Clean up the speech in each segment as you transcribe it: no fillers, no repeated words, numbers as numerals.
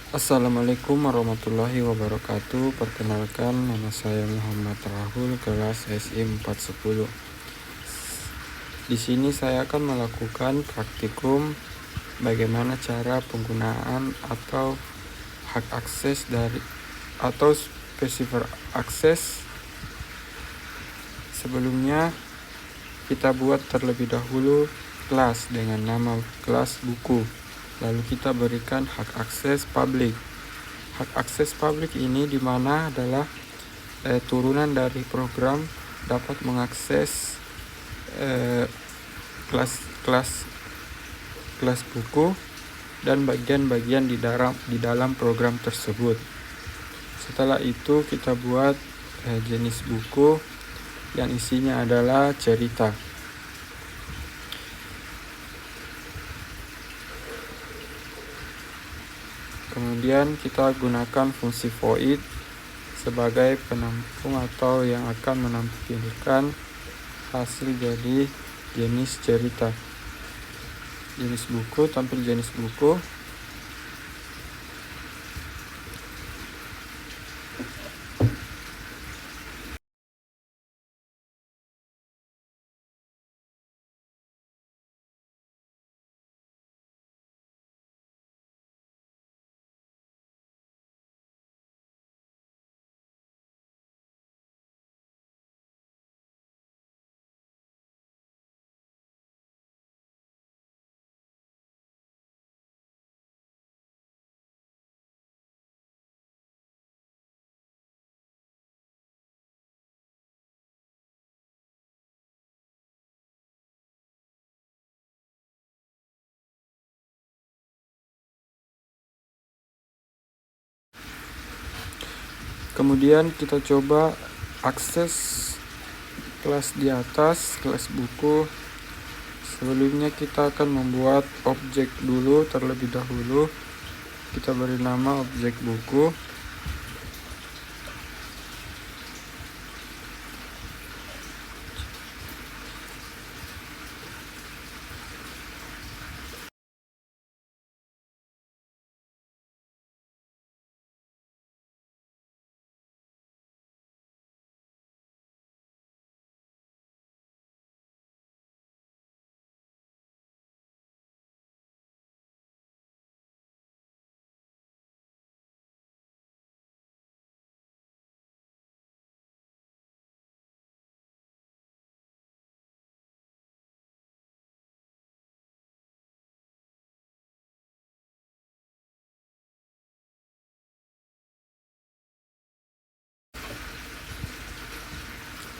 Assalamualaikum warahmatullahi wabarakatuh. Perkenalkan, nama saya Muhammad Rahul, kelas SI 410. Di sini saya akan melakukan praktikum bagaimana cara penggunaan atau hak akses dari atau specifier akses. Sebelumnya kita buat terlebih dahulu kelas dengan nama kelas buku. Lalu kita berikan hak akses publik. Hak akses publik ini dimana adalah turunan dari program dapat mengakses kelas buku dan bagian-bagian di dalam program tersebut. Setelah itu kita buat jenis buku yang isinya adalah cerita. Kemudian kita gunakan fungsi void sebagai penampung atau yang akan menampilkan hasil jadi jenis cerita. Jenis buku, tampil jenis buku. Kemudian kita coba akses kelas di atas, kelas buku. Sebelumnya kita akan membuat objek dulu terlebih dahulu. Kita beri nama objek buku.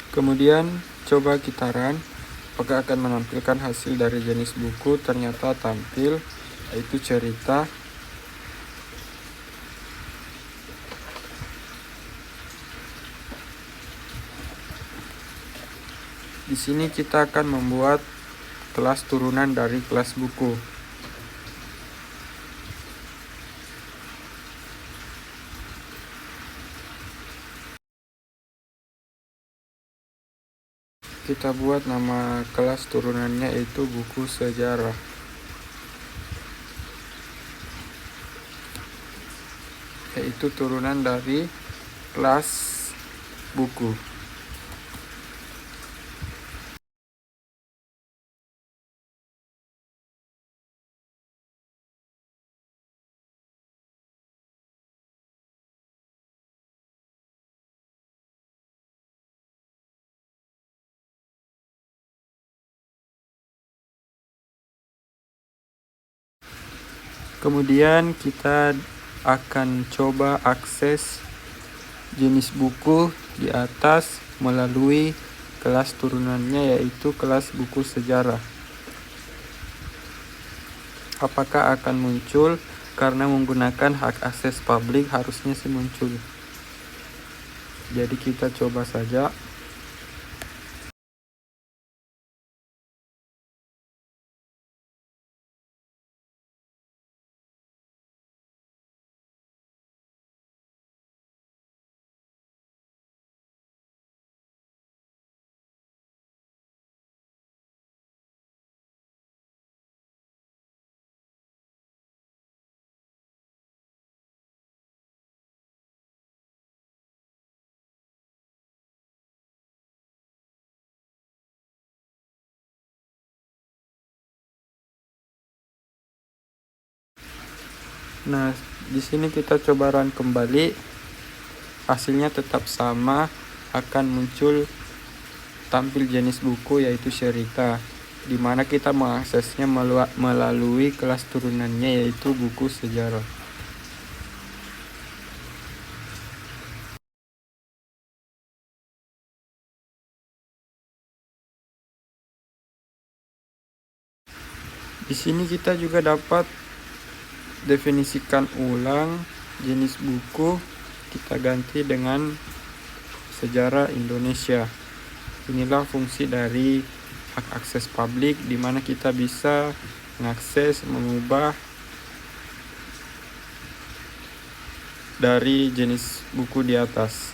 Kemudian coba kita run, apakah akan menampilkan hasil dari jenis buku. Ternyata tampil, yaitu cerita. Di sini kita akan membuat kelas turunan dari kelas buku. Kita buat nama kelas turunannya yaitu buku sejarah. Yaitu turunan dari kelas buku. Kemudian kita akan coba akses jenis buku di atas melalui kelas turunannya yaitu kelas buku sejarah. Apakah akan muncul? Karena menggunakan hak akses publik harusnya sih muncul. Jadi kita coba saja. Nah, di sini kita coba run kembali. Hasilnya tetap sama, akan muncul tampil jenis buku yaitu cerita, di mana kita mengaksesnya melalui kelas turunannya yaitu buku sejarah. Di sini kita juga dapat definisikan ulang jenis buku, kita ganti dengan sejarah Indonesia. Inilah fungsi dari hak akses publik, di mana kita bisa mengakses, mengubah dari jenis buku di atas.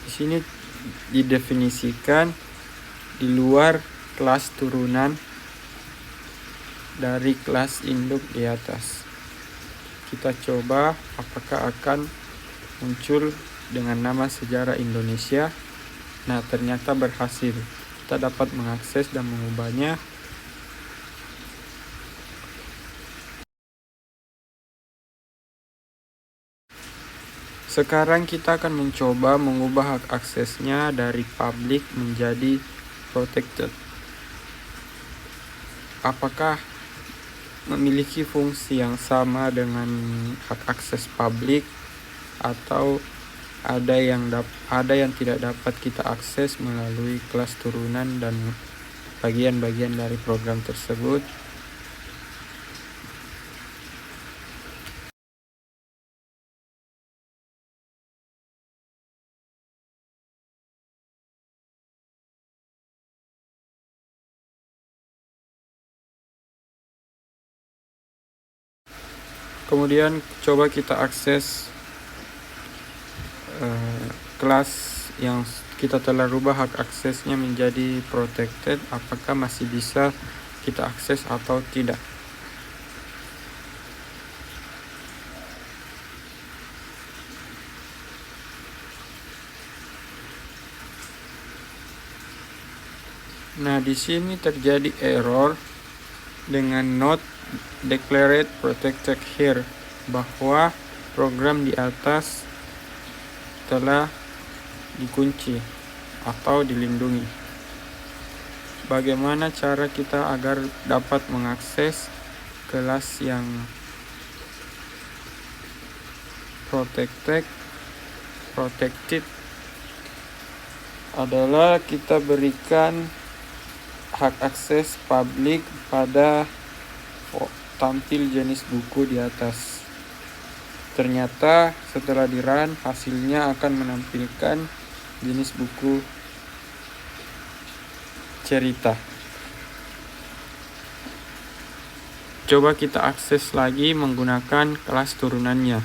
Di sini didefinisikan di luar kelas turunan dari kelas induk di atas. Kita coba apakah akan muncul dengan nama sejarah Indonesia. Nah, ternyata berhasil. Kita dapat mengakses dan mengubahnya. Sekarang kita akan mencoba mengubah hak aksesnya dari public menjadi protected. Apakah memiliki fungsi yang sama dengan hak akses publik, atau ada yang tidak dapat kita akses melalui kelas turunan dan bagian-bagian dari program tersebut. Kemudian coba kita akses kelas yang kita telah rubah hak aksesnya menjadi protected, apakah masih bisa kita akses atau tidak. Nah, di sini terjadi error dengan not declared protected here, bahwa program di atas telah dikunci atau dilindungi. Bagaimana cara kita agar dapat mengakses kelas yang protected adalah kita berikan hak akses publik pada tampil jenis buku di atas. Ternyata setelah di-run, hasilnya akan menampilkan jenis buku cerita. Coba kita akses lagi menggunakan kelas turunannya.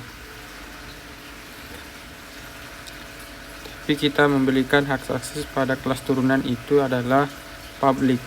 Tapi kita memberikan hak akses pada kelas turunan itu adalah public.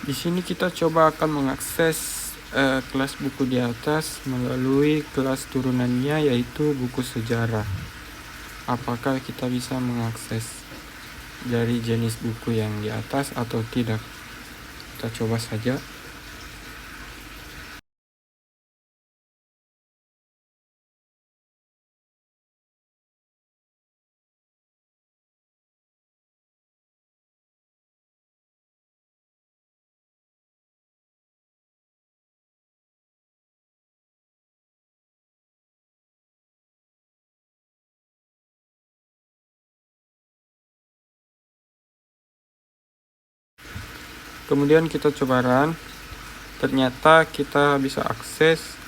Di sini kita coba akan mengakses kelas buku di atas melalui kelas turunannya yaitu buku sejarah. Apakah kita bisa mengakses dari jenis buku yang di atas atau tidak? Kita coba saja. Kemudian kita coba run. Ternyata kita bisa akses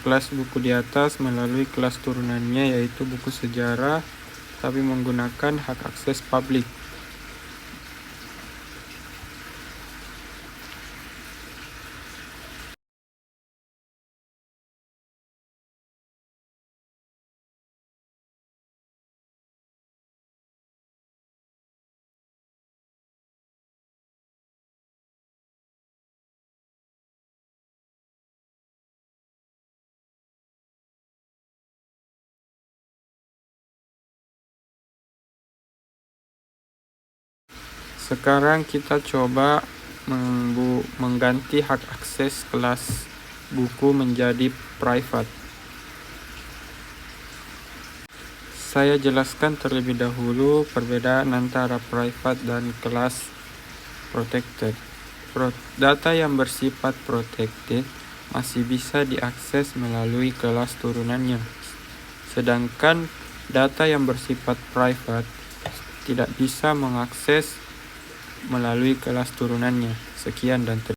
kelas buku di atas melalui kelas turunannya, yaitu buku sejarah, tapi menggunakan hak akses publik. Sekarang kita coba mengganti hak akses kelas buku menjadi private. Saya jelaskan terlebih dahulu perbedaan antara private dan kelas protected. Data yang bersifat protected masih bisa diakses melalui kelas turunannya, sedangkan data yang bersifat private tidak bisa mengakses melalui kelas turunannya. Sekian dan terima kasih.